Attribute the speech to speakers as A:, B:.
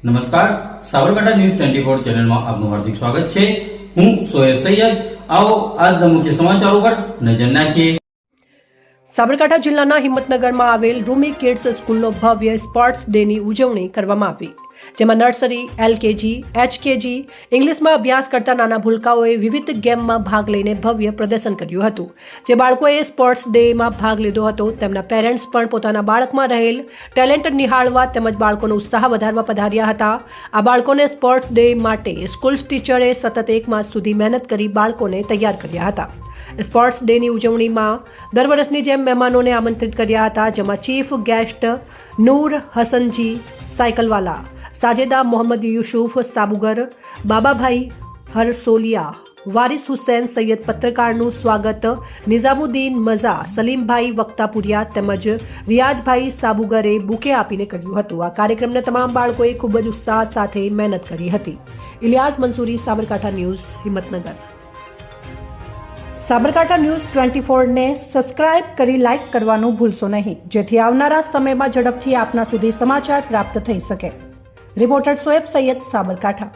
A: નમસ્કાર, સાબરકાંઠા ન્યૂઝ 24 ચેનલમાં આપનું હાર્દિક સ્વાગત છે। હું સોએબ સૈયદ। આવો આજના મુખ્ય સમાચારો પર નજર નાખીએ।
B: સાબરકાંઠા જિલ્લાના હિંમતનગરમાં આવેલ રૂમી કિડ્સ સ્કૂલનો ભવ્ય સ્પોર્ટ્સ ડેની ઉજવણી કરવામાં આવી, જેમાં નર્સરી, એલકેજી, એચકેજી, ઇંગ્લિશમાં અભ્યાસ કરતા નાના ભૂલકાઓએ વિવિધ ગેમમાં ભાગ લઈને ભવ્ય પ્રદર્શન કર્યું હતું। જે બાળકોએ સ્પોર્ટ્સ ડેમાં ભાગ લીધો હતો તેમના પેરેન્ટ્સ પણ પોતાના બાળકમાં રહેલ ટેલેન્ટ નિહાળવા તેમજ બાળકોનો ઉત્સાહ વધારવા પધાર્યા હતા। આ બાળકોને સ્પોર્ટ્સ ડે માટે સ્કૂલ ટીચરે સતત 1 માસ સુધી મહેનત કરી બાળકોને તૈયાર કર્યા હતા। સ્પોર્ટ્સ ડેની ઉજવણીમાં દર વર્ષની જેમ મહેમાનોને આમંત્રિત કર્યા હતા, જેમાં ચીફ ગેસ્ટ નૂર હસનજી સાયકલવાલા, સાજેદા મોહમ્મદ યુસુફ સાબુગર, બાબાભાઈ હરસોલિયા, વારિસ હુસૈન સૈયદ પત્રકારનું સ્વાગત નિઝામુદ્દીન મઝા, સલીમભાઈ વક્તાપુરિયા તેમજ રિયાઝભાઈ સાબુગરે બુકે આપીને કર્યું હતું। આ કાર્યક્રમને તમામ બાળકોએ ખૂબ જ ઉત્સાહ સાથે મહેનત કરી હતી। ઇલિયાસ મંસૂરી, સાબરકાંઠા ન્યૂઝ, હિંમતનગર। સાબરકાંઠા ન્યૂઝ 24 ને સબસ્ક્રાઇબ કરી લાઇક કરવાનું ભૂલશો નહીં, જેથી આવનારા સમયમાં ઝડપથી આપના સુધી સમાચાર પ્રાપ્ત થઈ શકે। રિપોર્ટર સોએબ સૈયદ, સાબરકાંઠા।